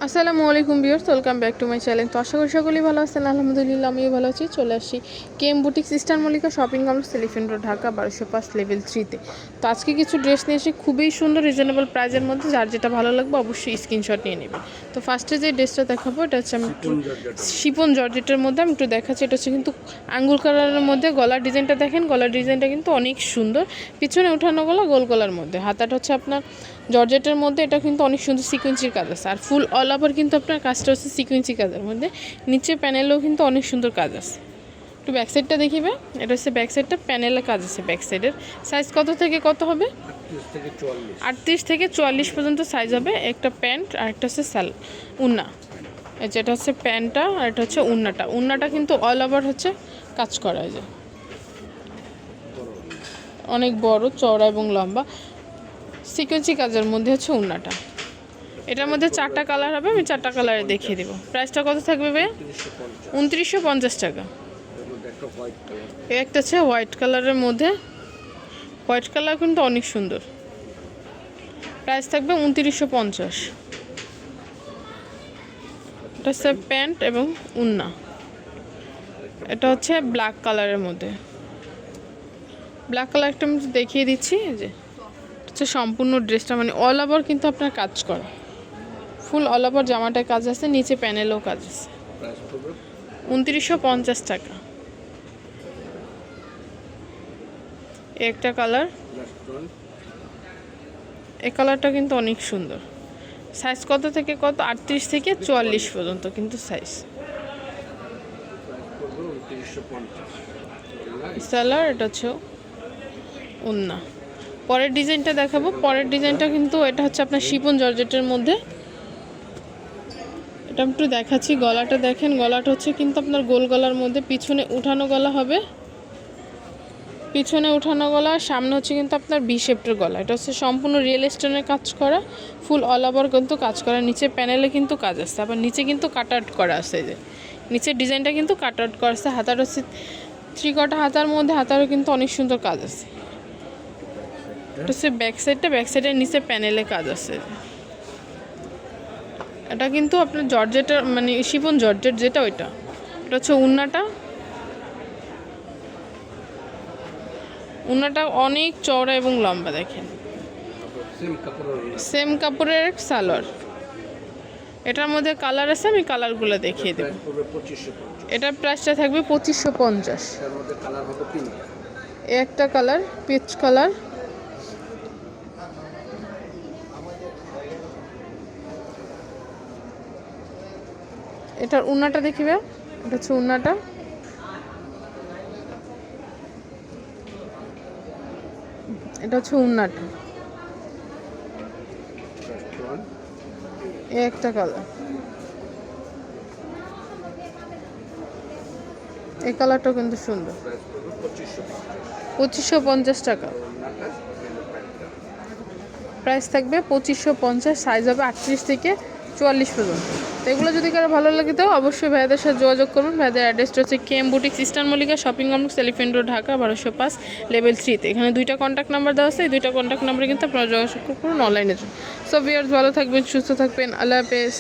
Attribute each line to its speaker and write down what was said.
Speaker 1: আসসালামু আলাইকুম viewers, welcome back to my channel. তো আশা করি সকলেই ভালো আছেন। আলহামদুলিল্লাহ আমিও ভালো আছি। চলে আসি KM boutiques eastern Mallika shopping complex elephant road Dhaka 1205 level 3-তে। তো আজকে কিছু ড্রেস নিয়ে এসে খুবই সুন্দর রিজনেবল প্রাইসের মধ্যে, যার যেটা ভালো লাগবে অবশ্যই স্ক্রিনশট নিয়ে নেবেন। তো ফার্স্টে যে ড্রেসটা দেখাবো এটা হচ্ছে আমি একটু শিফন জর্জেটের মধ্যে আমি একটু দেখাচ্ছি। এটা হচ্ছে কিন্তু আঙ্গুর কালারের মধ্যে। গলার ডিজাইনটা দেখেন, গলার ডিজাইনটা কিন্তু অনেক সুন্দর। পিছনে উঠানো গলা গোল গলার মধ্যে, হাতাটা হচ্ছে আপনার জর্জেটের মধ্যে। এটা কিন্তু অনেক সুন্দর সিকোয়েন্সির কাজ আছে, আর ফুল অল ওভার কিন্তু আপনার কাজটা হচ্ছে সিকোয়েন্সি কাজের মধ্যে। নিচে প্যানেলেও কিন্তু অনেক সুন্দর কাজ আছে। একটু ব্যাক সাইডটা দেখিবে। এটা হচ্ছে ব্যাক সাইডটা, প্যানেলে কাজ আছে ব্যাক সাইডের। সাইজ কত থেকে কত হবে? 38 থেকে 44 পর্যন্ত সাইজ হবে। একটা প্যান্ট আর একটা হচ্ছে উন্না। যেটা হচ্ছে প্যান্টটা আর এটা হচ্ছে উন্নাটা। উন্নাটা কিন্তু অল ওভার হচ্ছে কাজ করা যায়, অনেক বড় চওড়া এবং লম্বা সিকোয়েন্সি কাজের মধ্যে হচ্ছে উন্নাটা। এটার মধ্যে 4টা কালার হবে, আমি 4টা কালারে দেখিয়ে দেবো। প্রাইসটা কত থাকবে ভাই? 2950 টাকা। একটা আছে হোয়াইট কালারের মধ্যে, হোয়াইট কালার কিন্তু অনেক সুন্দর। প্রাইস থাকবে 2950। এটা হচ্ছে প্যান্ট এবং উন্না। এটা হচ্ছে ব্ল্যাক কালারের মধ্যে। ব্ল্যাক কালারটা আমি দেখিয়ে দিচ্ছি। যে হচ্ছে সম্পূর্ণ ড্রেসটা মানে অল ওভার কিন্তু আপনার কাজ করা, ফুল অল ওভার জামাটায় কাজ আছে, নিচে প্যানেলেও কাজ আছে। 2950 টাকা। একটা কালার, এই কালারটা কিন্তু অনেক সুন্দর। সাইজ কত থেকে কত? 38 থেকে 44 পর্যন্ত কিন্তু সাইজ। সালোয়ার, এটা হচ্ছে ওন্না। পরের ডিজাইনটা দেখাবো। পরের ডিজাইনটা কিন্তু এটা হচ্ছে আপনার শিফন জর্জেটের মধ্যে। এটা একটু দেখাচ্ছি। গলাটা দেখেন, গলাটা হচ্ছে কিন্তু আপনার গোল গলার মধ্যে, পিছনে উঠানো গলা হবে। পিছনে উঠানো গলা, সামনে হচ্ছে কিন্তু আপনার বি শেপের গলা। এটা হচ্ছে সম্পূর্ণ রিয়েল স্টোনের কাজ করা, ফুল অল ওভার কিন্তু কাজ করা। নিচে প্যানেলে কিন্তু কাজ আছে, আবার নিচে কিন্তু কাট আউট করা আছে। যে নিচের ডিজাইনটা কিন্তু কাট আউট করা আছে। হাতার হচ্ছে ত্রিকটা হাতার মধ্যে, হাতারও কিন্তু অনেক সুন্দর কাজ আছে। এটা হচ্ছে ব্যাক সাইডটা, ব্যাক সাইডের নিচে প্যানেলে কাজ আছে। এটা কিন্তু আপনার জর্জেটের মানে শিফন জর্জেট যেটা, ওইটা। এটা হচ্ছে উন্নাটা। উন্নাটা অনেক চওড়া এবং লম্বা দেখেন। সেম কাপড়ের সালোয়ার। এটার মধ্যে কালার আছে, আমি কালারগুলো দেখিয়ে দেব। এটার প্রাইসটা থাকবে 2550। একটা কালার পিচ কালার। এটার উন্নাটা দেখিবে। এটা হচ্ছে উন্নাটা। এটা হচ্ছে উন্নাটা। একটা কালার, এই কালারটাও কিন্তু সুন্দর। 2550 টাকা। প্রাইস থাকবে 2550। সাইজ হবে 38 থেকে 44 পর্যন্ত। তো এগুলো যদি কারো ভালো লাগে তো অবশ্যই ভাইয়াদের সাথে যোগাযোগ করুন। ভাইয়াদের অ্যাড্রেসটা হচ্ছে KM boutiques eastern Mallika shopping complex elephant road Dhaka 1205 level 3-তে। এখানে 2টা কন্ট্যাক্ট নাম্বার দেওয়া আছে, এই 2টা কন্ট্যাক্ট নাম্বারে কিন্তু আপনারা যোগাযোগ করুন অনলাইনে। সো ভিউয়ার্স, ভালো থাকবেন, সুস্থ থাকবেন। আল্লাহ হাফেজ।